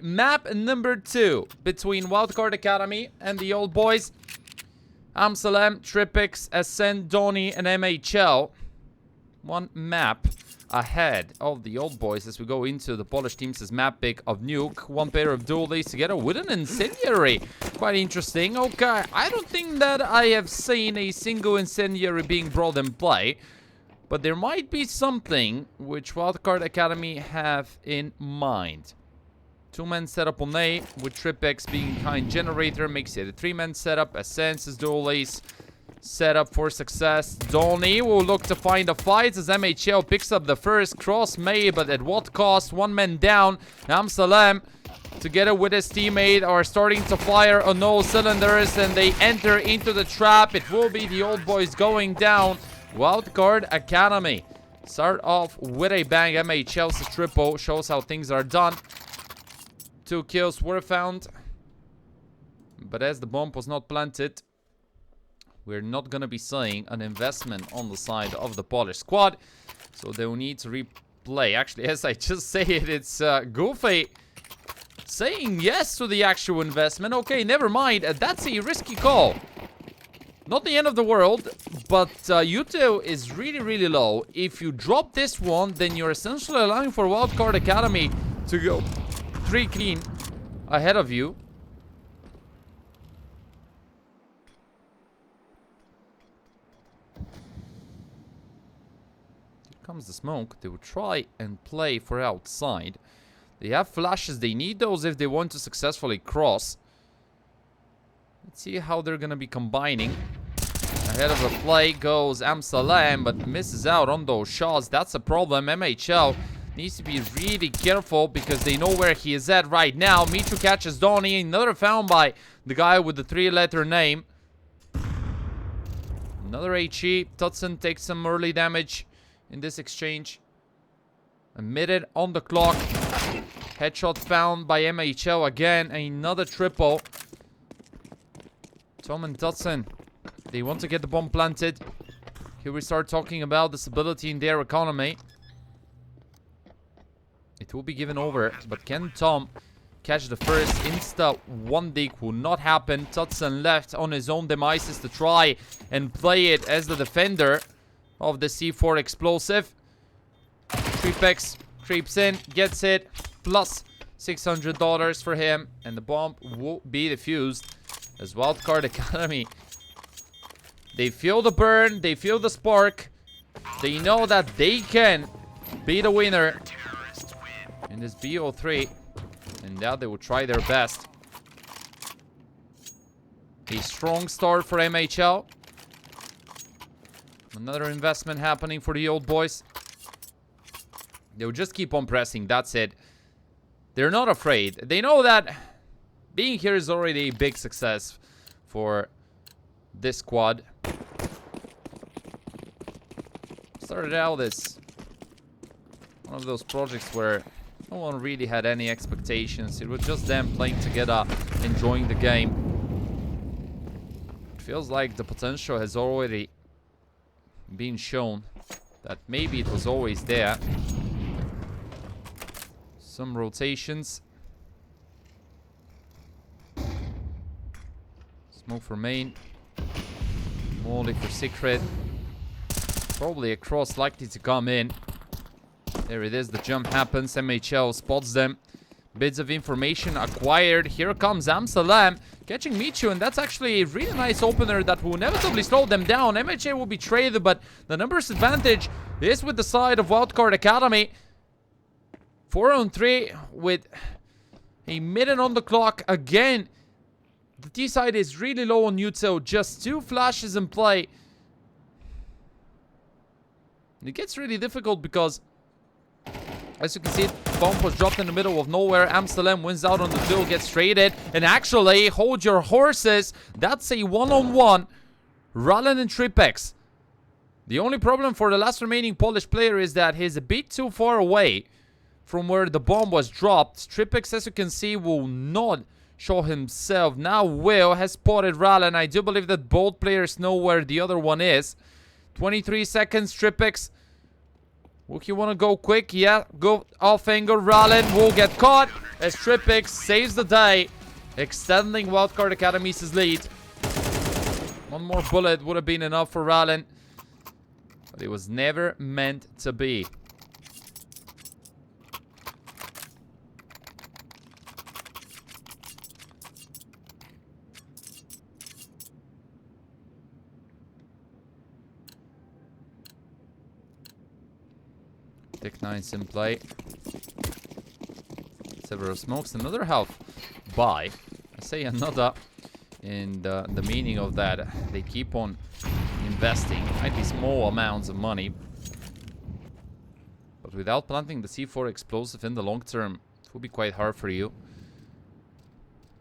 Map number 2 between Wildcard Academy and the Old Boys. Amsalem, Tripix, Ascend, Donny, and MHL. One map ahead of the Old Boys as we go into the Polish team's map pick of Nuke. One pair of dualies together with an incendiary. Quite interesting. Okay, I don't think that I have seen a single incendiary being brought in play. But there might be something which Wildcard Academy have in mind. 2-man setup on A, with Tripix being behind generator, makes it a 3-man setup. Ascends his dualies. Setup for success. Donny will look to find a fight as MHL picks up the first cross May, but at what cost? 1 man down. Amsalem, together with his teammate, are starting to fire on all cylinders, and they enter into the trap. It will be the Old Boys going down. Wildcard Academy start off with a bang. MHL's triple shows how things are done. 2 kills were found, but as the bomb was not planted, we're not gonna be seeing an investment on the side of the Polish squad, so they will need to replay. Actually, as I just say it, it's Goofy saying yes to the actual investment. Okay, never mind. That's a risky call. Not the end of the world, but Util is really, really low. If you drop this one, then you're essentially allowing for Wildcard Academy to go 3 clean ahead of you. Here comes the smoke. They will try and play for outside. They have flashes. They need those if they want to successfully cross. Let's see how they're going to be combining. Ahead of the play goes Amsalem, but misses out on those shots. That's a problem. MHL needs to be really careful because they know where he is at right now. Michu catches Donny. Another found by the guy with the 3-letter name. Another HE. Tutson takes some early damage in this exchange. A minute on the clock. Headshot found by MHL again. Another triple. Tom and Tutson, they want to get the bomb planted. Here we start talking about the stability in their economy. It will be given over, but can Tom catch the first? Insta one dig will not happen. Tutson left on his own demises to try and play it as the defender of the C4 explosive. Tripix creeps in, gets it, plus $600 for him, and the bomb will be defused as Wildcard Academy. They feel the burn, they feel the spark. They know that they can be the winner in this BO3, and now they will try their best. A strong start for MHL. Another investment happening for the Old Boys. They'll just keep on pressing, that's it. They're not afraid. They know that being here is already a big success for this squad. Started out as one of those projects where no one really had any expectations. It was just them playing together, enjoying the game. It feels like the potential has already been shown, that maybe it was always there. Some rotations. Smoke for main. Molly for secret. Probably a cross likely to come in. There it is. The jump happens. MHL spots them. Bits of information acquired. Here comes Amsalem catching Michu, and that's actually a really nice opener that will inevitably slow them down. MHA will be traded, but the numbers advantage is with the side of Wildcard Academy. 4 on 3 with a minute on the clock. Again, the T side is really low on Util. Just 2 flashes in play. It gets really difficult because, as you can see, the bomb was dropped in the middle of nowhere. Amsalem wins out on the duel, gets traded. And actually, hold your horses. That's a one-on-one. Rallen and Tripix. The only problem for the last remaining Polish player is that he's a bit too far away from where the bomb was dropped. Tripix, as you can see, will not show himself. Now Will has spotted Rallen. I do believe that both players know where the other one is. 23 seconds, Tripix Wookie wanna go quick? Yeah, go off angle. Rallen will get caught as Tripix saves the day, extending Wildcard Academy's lead. One more bullet would have been enough for Rallen, but it was never meant to be. Tick 9's in play. Several smokes, another health buy. I say another in the meaning of that. They keep on investing. Might be small amounts of money, but without planting the C4 explosive in the long term, it will be quite hard for you.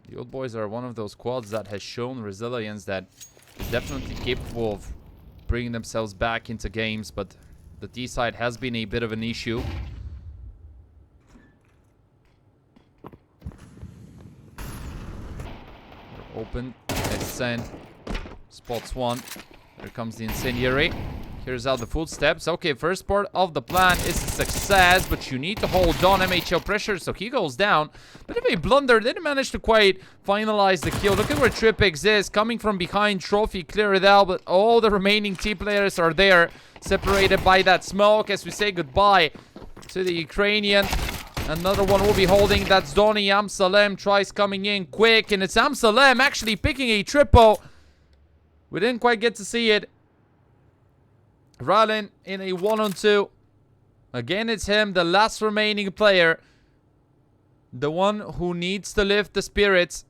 The old boys are one of those squads that has shown resilience, that is definitely capable of bringing themselves back into games, but the D side has been a bit of an issue. They're open. It's Sen. Spots one. Here comes the incendiary. Here's out the footsteps. Okay, first part of the plan is a success, but you need to hold on MHL pressure, so he goes down. Bit of a blunder. Didn't manage to quite finalize the kill. Look at where Tripix is. Coming from behind, Trophy clear it out, but all the remaining T players are there, separated by that smoke as we say goodbye to the Ukrainian. Another one will be holding. That's Donny. Amsalem tries coming in quick, and it's Amsalem actually picking a triple. We didn't quite get to see it. Rallen in a 1-on-2. Again, it's him, the last remaining player. The one who needs to lift the spirits.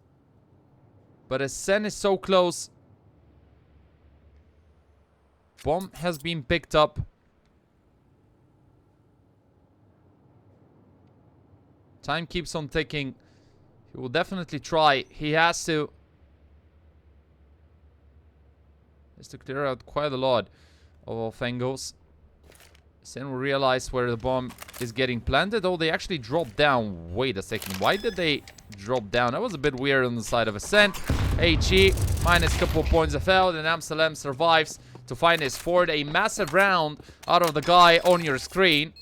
But as Sen is so close. Bomb has been picked up. Time keeps on ticking. He will definitely try. He has to. Has to clear out quite a lot of angles. Sen will realize where the bomb is getting planted. Oh, they actually dropped down. Wait a second. Why did they drop down? That was a bit weird on the side of Ascent. HE minus a couple of points of health, and Amsalem survives to find his fourth. A massive round out of the guy on your screen.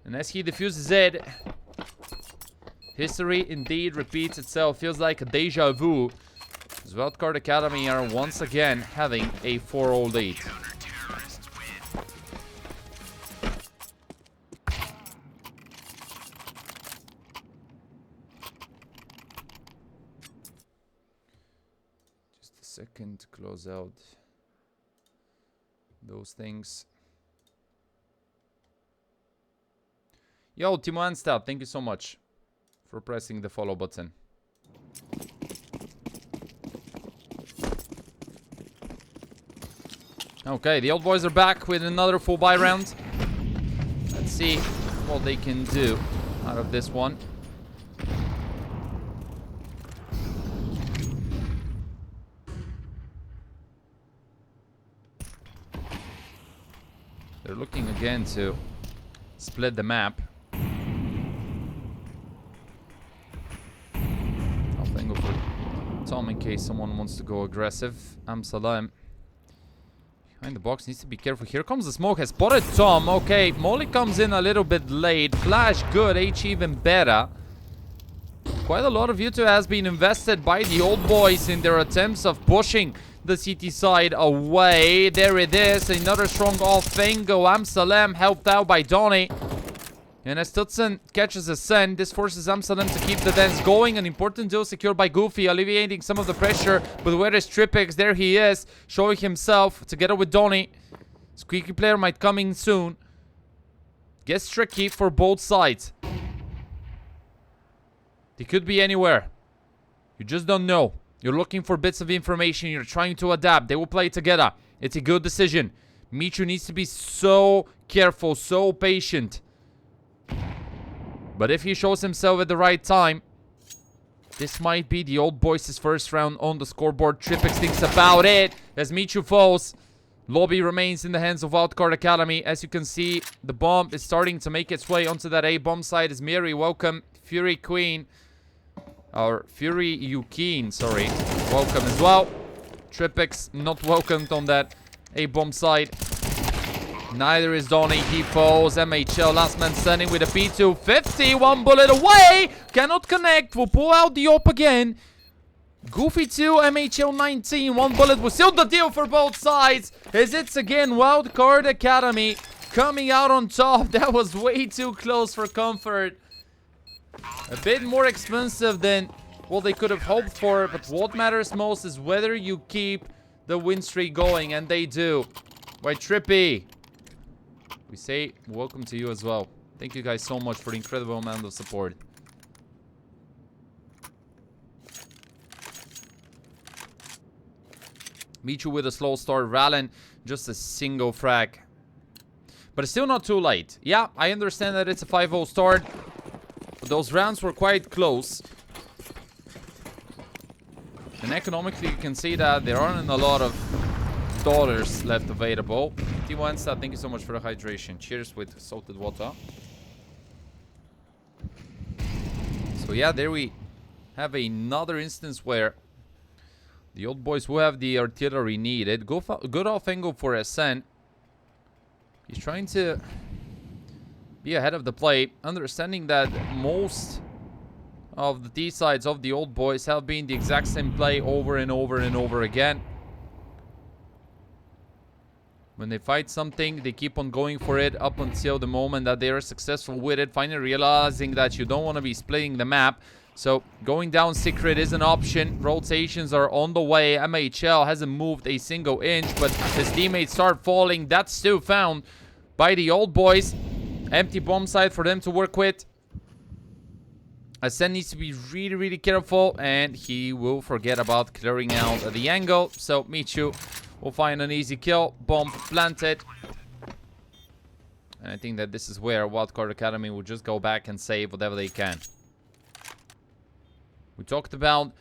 And as he defuses it, history indeed repeats itself. Feels like a deja vu. As Wildcard Academy are once again having a 4-0 lead. Just a second to close out those things. Yo, Timo Anstad, thank you so much for pressing the follow button. Okay, the old boys are back with another full buy round. Let's see what they can do out of this one. They're looking again to split the map. I'll then go for Tom in case someone wants to go aggressive. Amsalem behind the box, needs to be careful. Here comes the smoke, has spotted Tom. Okay, Molly comes in a little bit late. Flash good, H even better. Quite a lot of U2 has been invested by the old boys in their attempts of pushing the CT side away. There it is, another strong off-angle. Amsalem helped out by Donny. And as Tutsen catches a send, this forces Amsalem to keep the dance going. An important duel secured by Goofy, alleviating some of the pressure. But where is Tripix? There he is, showing himself together with Donny. Squeaky player might come in soon. Gets tricky for both sides. They could be anywhere. You just don't know. You're looking for bits of information. You're trying to adapt. They will play together. It's a good decision. Michu needs to be so careful, so patient. But if he shows himself at the right time, this might be the old boys' first round on the scoreboard. Tripix thinks about it as Michu falls. Lobby remains in the hands of Wildcard Academy. As you can see, the bomb is starting to make its way onto that A-bomb side. As Miri, welcome. Fury Queen. Or Fury Yukeen, sorry. Welcome as well. Tripix not welcomed on that A-bomb side. Neither is Donny. He falls. MHL, last man standing with a P250. One bullet away. Cannot connect. Will pull out the op again. Goofy 2, MHL 19. One bullet will seal the deal for both sides. As it's again Wildcard Academy coming out on top. That was way too close for comfort. A bit more expensive than what they could have hoped for. But what matters most is whether you keep the win streak going. And they do. Right, Trippy. We say welcome to you as well. Thank you guys so much for the incredible amount of support. Michu with a slow start. Rallen, just a single frag. But it's still not too late. Yeah, I understand that it's a 5-0 start. But those rounds were quite close. And economically, you can see that there aren't a lot of dollars left available. T1 thank you so much for the hydration. Cheers with salted water. So yeah, there we have another instance where the old boys will have the artillery needed. Good off angle for SN. He's trying to be ahead of the play, understanding that most of the D sides of the old boys have been the exact same play over and over and over again. When they fight something, they keep on going for it up until the moment that they are successful with it, finally realizing that you don't want to be splitting the map. So going down secret is an option. Rotations are on the way. MHL hasn't moved a single inch, but his teammates start falling. That's still found by the old boys. Empty bomb site for them to work with. Asen needs to be really, really careful, and he will forget about clearing out the angle. So Michu will find an easy kill. Bomb planted. And I think that this is where Wildcard Academy will just go back and save whatever they can. We talked about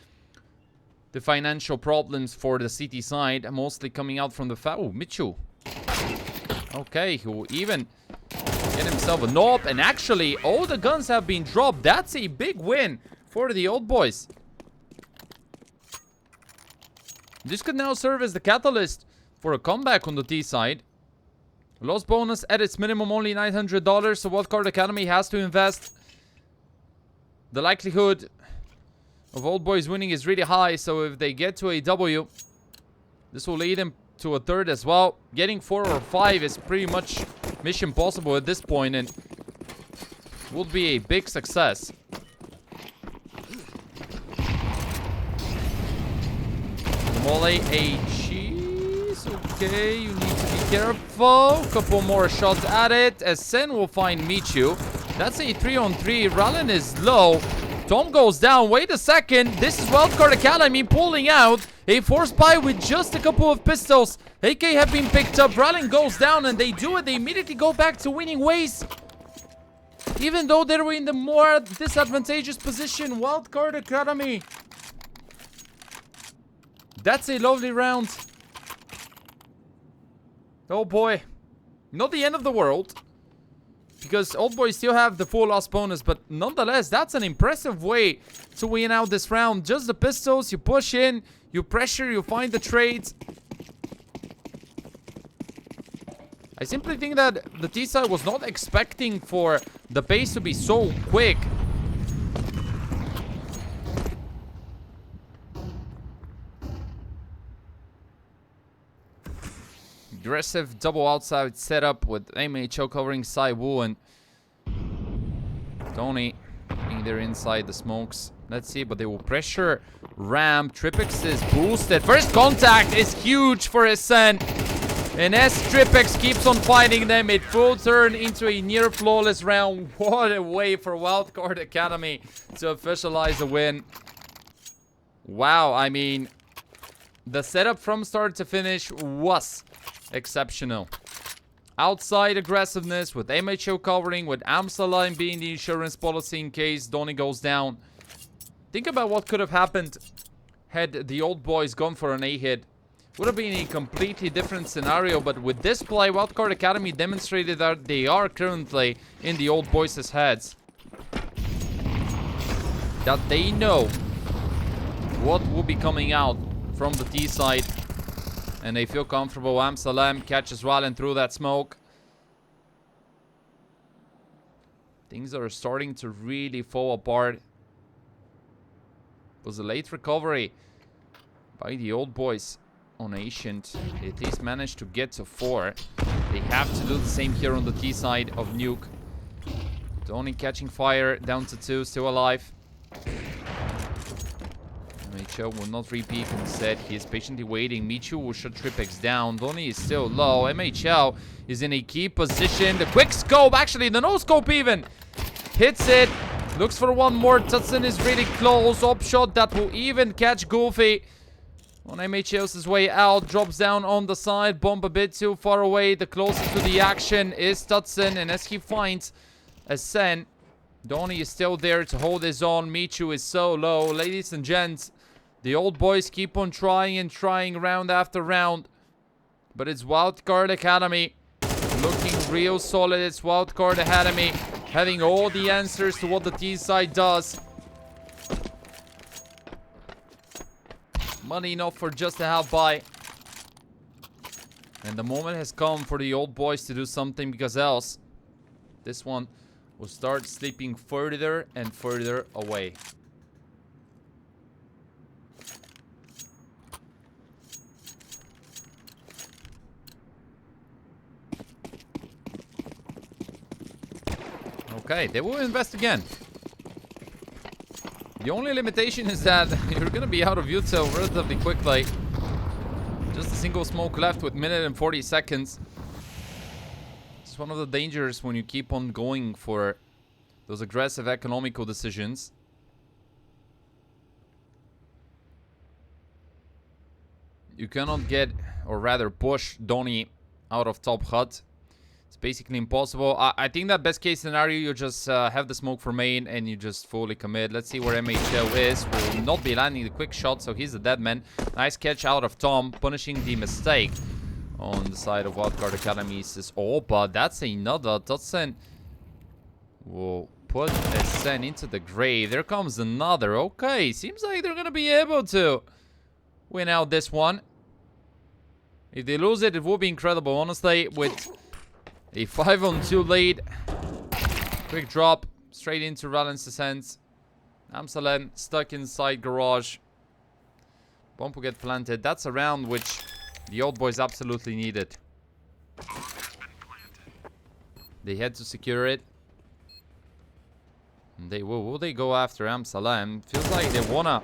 the financial problems for the city side, mostly coming out from the foul. Michu. Okay, he will even get himself a knob. And actually, all the guns have been dropped. That's a big win for the old boys. This could now serve as the catalyst for a comeback on the T side. Loss bonus at its minimum only $900. So Wildcard Academy has to invest. The likelihood of old boys winning is really high. So if they get to a W, this will lead them to a third as well. Getting 4 or 5 is pretty much mission possible at this point, and would be a big success. Mole a cheese. Okay, you need to be careful. Couple more shots at it. As Sen will find Michu. That's a 3-on-3. Rallen is low. Tom goes down. Wait a second. This is Wildcard Academy pulling out a force buy with just a couple of pistols. AK have been picked up. Rallen goes down, and they do it. They immediately go back to winning ways. Even though they were in the more disadvantageous position. Wildcard Academy. That's a lovely round. Oh boy. Not the end of the world. Because old boys still have the full loss bonus. But nonetheless, that's an impressive way to win out this round. Just the pistols. You push in. You pressure. You find the trades. I simply think that the T-side was not expecting for the pace to be so quick. Aggressive double outside setup with MHO covering Saiwu and Tony being there inside the smokes. Let's see, but they will pressure ramp. Tripex is boosted. First contact is huge for SN. And as Tripex keeps on fighting them, it will turn into a near flawless round. What a way for Wildcard Academy to officialize a win. Wow, I mean, the setup from start to finish was exceptional. Outside aggressiveness with MHO covering, with Amsaline being the insurance policy in case Donny goes down. Think about what could have happened had the old boys gone for an A-hit. Would have been a completely different scenario, but with this play, Wildcard Academy demonstrated that they are currently in the old boys' heads. That they know what will be coming out from the T side. And they feel comfortable. Amsalam catches Rallen through that smoke. Things are starting to really fall apart. It was a late recovery by the old boys on Ancient. They at least managed to get to 4. They have to do the same here on the T side of Nuke. Dolan catching fire, down to 2, still alive. MHL will not repeat. Instead, he is patiently waiting. Michu will shut Tripex down. Dolan is still low. MHL is in a key position. The quick scope, actually, the no scope even. Hits it. Looks for one more. Tutson is really close. Up shot that will even catch Goofy. On MHL's way out. Drops down on the side. Bomb a bit too far away. The closest to the action is Tutson. And as he finds Ascent, Donnie is still there to hold his own. Michu is so low. Ladies and gents, the old boys keep on trying and trying round after round. But it's Wildcard Academy looking real solid. It's Wildcard Academy having all the answers to what the T side does. Money enough for just a half buy. And the moment has come for the old boys to do something, because else this one will start slipping further and further away. Okay, they will invest again. The only limitation is that you're gonna be out of util relatively quickly. Just a single smoke left with 1:40 seconds. It's one of the dangers when you keep on going for those aggressive economical decisions. You cannot get, or rather push Donnie out of top hut. It's basically impossible. I think that best case scenario, you just have the smoke for main and you just fully commit. Let's see where MHL is. Will not be landing the quick shot, so he's a dead man. Nice catch out of Tom, punishing the mistake on the side of Wildcard Academy. He says, oh, but that's another. Tutson will put Ascent into the grave. There comes another. Okay, seems like they're going to be able to win out this one. If they lose it, it will be incredible, honestly, with a 5-on-2 lead. Quick drop straight into Rallen's Ascent. Amsalem stuck inside garage. Bomb will get planted. That's a round which the old boys absolutely needed. They had to secure it. And they will they go after Amsalem? Feels like they wanna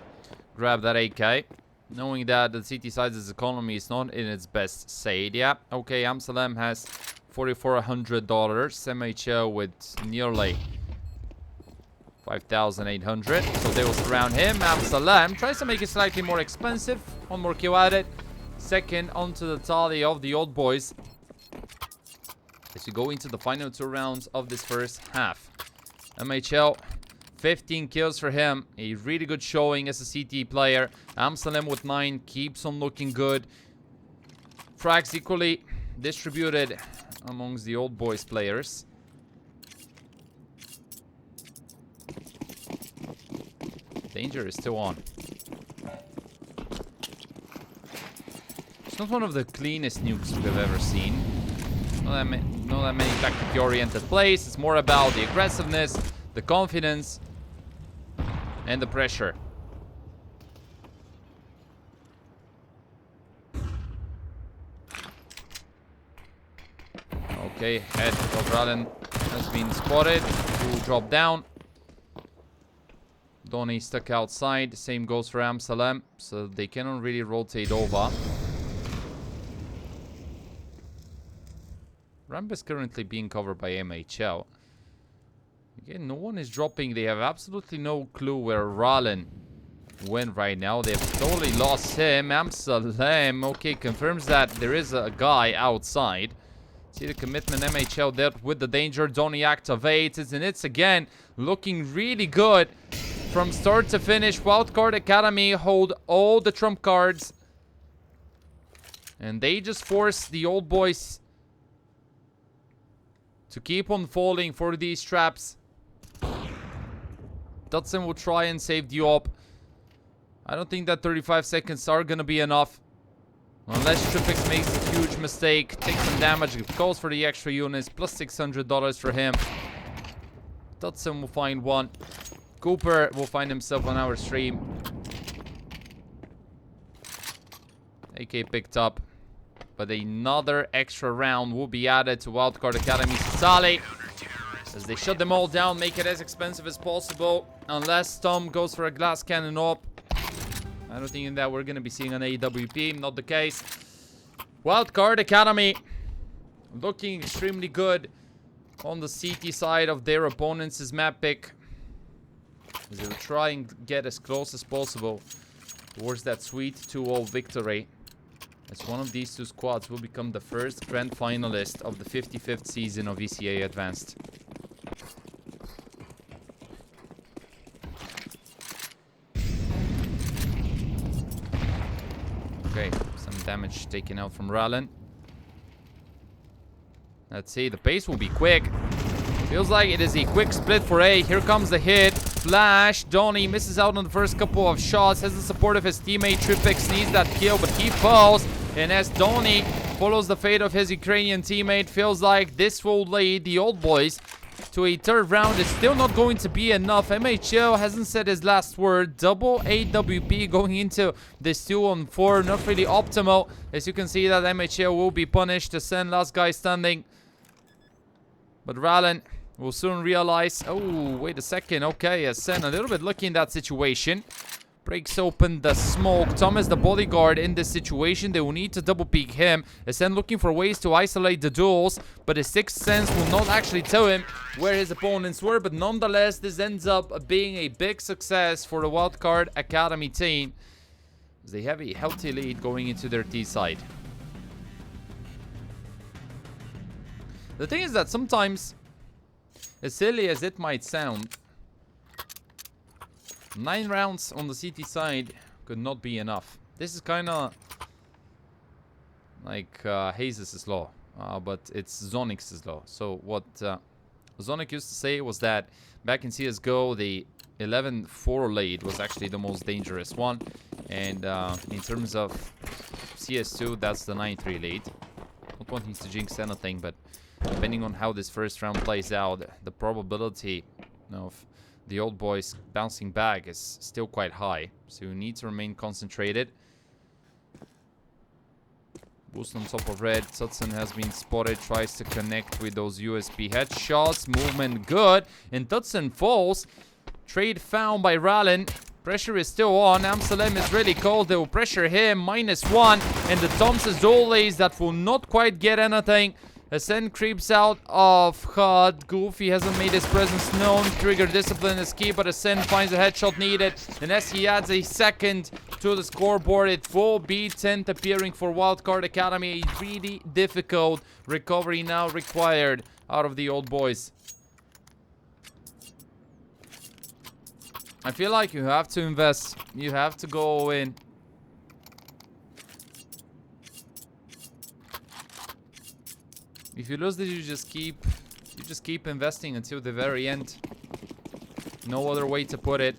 grab that AK, knowing that the city side's economy is not in its best state. Yeah, okay, Amsalem has $4,400. MHL with nearly 5,800. So they will surround him. Amsalem tries to make it slightly more expensive. One more kill at it. Second onto the tally of the old boys. As we go into the final 2 rounds of this first half. MHL, 15 kills for him. A really good showing as a CT player. Amsalem with 9 keeps on looking good. Frags equally distributed amongst the old boys players. Danger is still on. It's not one of the cleanest nukes we've ever seen. Not that many tactically oriented plays. It's more about the aggressiveness, the confidence, and the pressure. Okay, head of Rallen has been spotted. Will drop down. Donnie stuck outside. Same goes for Amsalem. So they cannot really rotate over. Ramp is currently being covered by MHL. Again, no one is dropping. They have absolutely no clue where Rallen went right now. They've totally lost him. Amsalem, okay, confirms that there is a guy outside. See the commitment MHL dealt with the danger. Donnie activates, and it's again looking really good from start to finish. Wildcard Academy hold all the trump cards, and they just force the old boys to keep on falling for these traps. Dutson will try and save the op. I don't think that 35 seconds are gonna be enough. Unless Tripix makes a huge mistake, takes some damage, calls for the extra units, plus $600 for him. Dodson will find one. Cooper will find himself on our stream. AK picked up. But another extra round will be added to Wildcard Academy. Sally, as they shut them all down, make it as expensive as possible. Unless Tom goes for a glass cannon up. I don't think that we're going to be seeing an AWP. Not the case. Wildcard Academy looking extremely good on the CT side of their opponents' map pick. As they'll try and get as close as possible towards that sweet 2-0 victory. As one of these two squads will become the first grand finalist of the 55th season of ESEA Advanced. Okay, some damage taken out from Rallen. Let's see, the pace will be quick. Feels like it is a quick split for A. Here comes the hit. Flash. Donny misses out on the first couple of shots. Has the support of his teammate. Tripix needs that kill, but he falls. And as Donny follows the fate of his Ukrainian teammate, feels like this will lead the old boys to a third round. It's still not going to be enough. MHL hasn't said his last word. Double AWP going into this 2-on-4. Not really optimal. As you can see that MHL will be punished. The Sen, last guy standing. But Rallen will soon realize, oh, wait a second. Okay, Sen a little bit lucky in that situation. Breaks open the smoke. Tom is the bodyguard in this situation. They will need to double peek him. Sen looking for ways to isolate the duels, but his sixth sense will not actually tell him where his opponents were. But nonetheless, this ends up being a big success for the Wildcard Academy team, as they have a healthy lead going into their T side. The thing is that sometimes, as silly as it might sound, 9 rounds on the CT side could not be enough. This is kind of like Hayes' law, but it's Zonix's law. So what Zonic used to say was that back in CSGO, the 11-4 lead was actually the most dangerous one. And in terms of CS2, that's the 9-3 lead. Not wanting to jinx anything, but depending on how this first round plays out, the probability of the old boys bouncing back is still quite high. So you need to remain concentrated. Boost on top of red. Tutson has been spotted. Tries to connect with those USB headshots. Movement good. And Tutson falls. Trade found by Rallen. Pressure is still on. Amsalem is really cold. They will pressure him. -1. And the Thompson's always that will not quite get anything. Ascend creeps out of HUD. Goofy hasn't made his presence known. Trigger discipline is key, but Ascend finds a headshot needed. And as he adds a second to the scoreboard, it will be 10th appearing for Wildcard Academy. A really difficult recovery now required out of the old boys. I feel like you have to invest. You have to go in. If you lose this, you just keep investing until the very end. No other way to put it.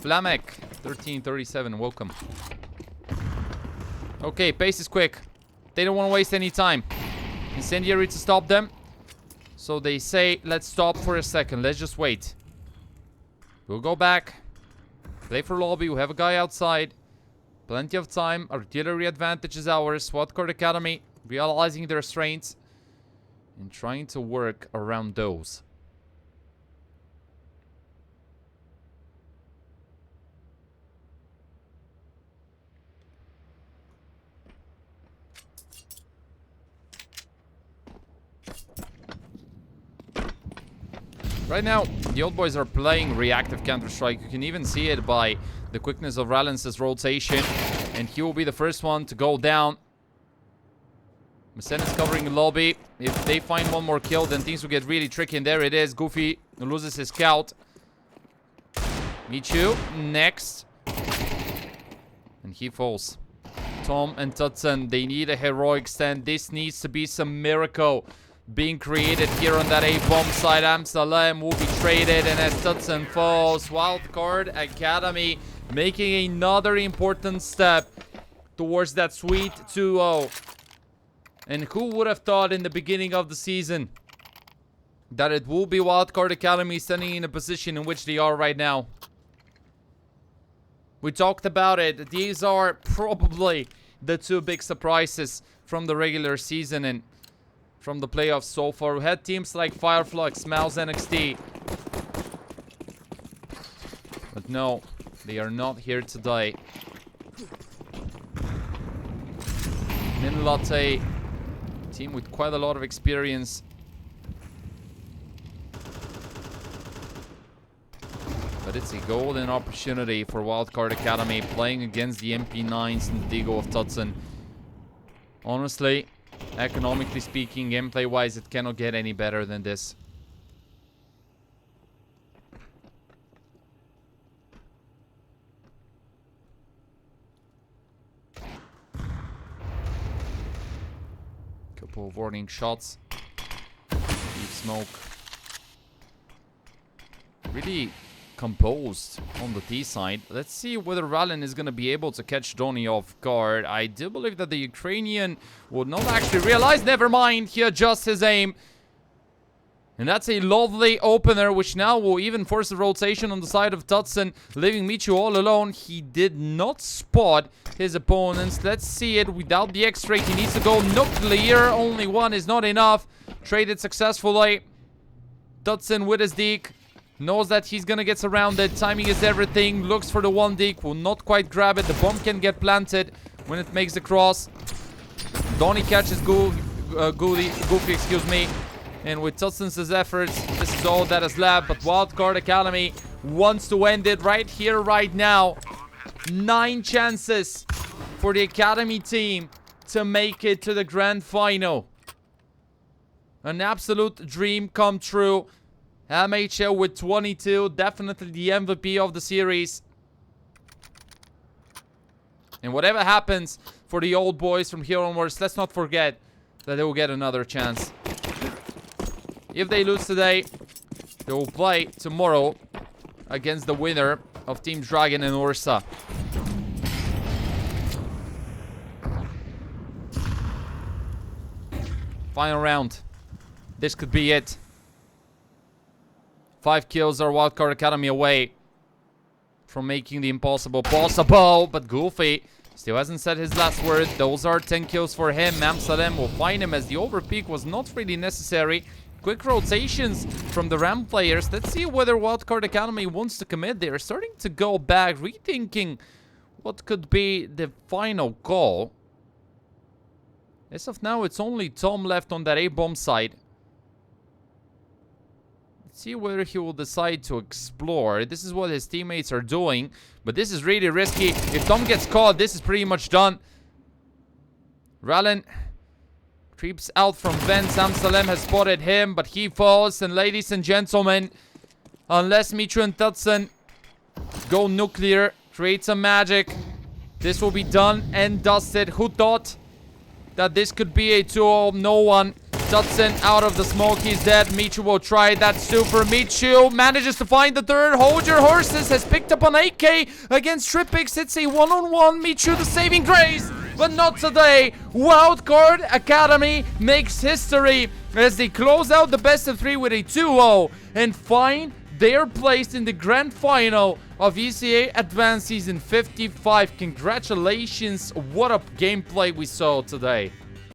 Flamek, 1337, welcome. Okay, pace is quick. They don't want to waste any time. Incendiary to stop them. So they say, let's stop for a second. Let's just wait. We'll go back. Play for lobby. We have a guy outside. Plenty of time. Artillery advantage is ours. Wildcard Academy realizing their strengths and trying to work around those. Right now, the old boys are playing reactive Counter-Strike. You can even see it by the quickness of Rallen's rotation. And he will be the first one to go down. Masen is covering the lobby. If they find one more kill, then things will get really tricky. And there it is. Goofy loses his scout. Michu next. And he falls. Tom and Tutson, they need a heroic stand. This needs to be some miracle being created here on that A-bomb side. Amsalem will be traded, and as Tutson falls, Wildcard Academy making another important step towards that sweet 2-0. And who would have thought in the beginning of the season that it will be Wildcard Academy standing in a position in which they are right now. We talked about it. These are probably the two big surprises from the regular season and from the playoffs so far. We had teams like Fireflux, Mouse NXT. But no, they are not here today. Minlatte, team with quite a lot of experience. But it's a golden opportunity for Wildcard Academy playing against the MP9s and the Digo of Tutson. Honestly, economically speaking, gameplay-wise, it cannot get any better than this. Couple of warning shots. Deep smoke. Really composed on the T side. Let's see whether Ralin is going to be able to catch Donny off guard. I do believe that the Ukrainian would not actually realize. Never mind, he adjusts his aim. And that's a lovely opener, which now will even force a rotation on the side of Tutson, leaving Michu all alone. He did not spot his opponents. Let's see it without the X-ray. He needs to go nuclear. Only one is not enough. Traded successfully. Tutson with his deke. Knows that he's gonna get surrounded. Timing is everything. Looks for the one deke. Will not quite grab it. The bomb can get planted when it makes the cross. Donny catches Goofy, excuse me. And with Tutson's efforts, this is all that is left. But Wildcard Academy wants to end it right here, right now. 9 chances for the Academy team to make it to the grand final. An absolute dream come true. MHL with 22, definitely the MVP of the series. And whatever happens for the old boys from here onwards, let's not forget that they will get another chance. If they lose today, they will play tomorrow against the winner of Team Dragon and Ursa. Final round. This could be it. 5 kills are Wildcard Academy away from making the impossible possible. But Goofy still hasn't said his last word. Those are 10 kills for him. Amsalem will find him as the overpeak was not really necessary. Quick rotations from the Ram players. Let's see whether Wildcard Academy wants to commit. They are starting to go back, rethinking what could be the final call. As of now, it's only Tom left on that A-bomb side. Let's see whether he will decide to explore. This is what his teammates are doing, but this is really risky. If Tom gets caught, this is pretty much done. Ralin creeps out from vents. Amsalem has spotted him, but he falls. And ladies and gentlemen, unless Michu and Tutson go nuclear, create some magic, this will be done and dusted. Who thought that this could be a 2-0? No one. Tutson out of the smoke. He's dead. Michu will try. That's super. Michu manages to find the third. Hold your horses. Has picked up an AK against Tripix. It's a one-on-one. Michu the saving grace. But not today. Wildcard Academy makes history as they close out the best of 3 with a 2-0 and find their place in the grand final of ESEA Advanced Season 55. Congratulations. What a gameplay we saw today.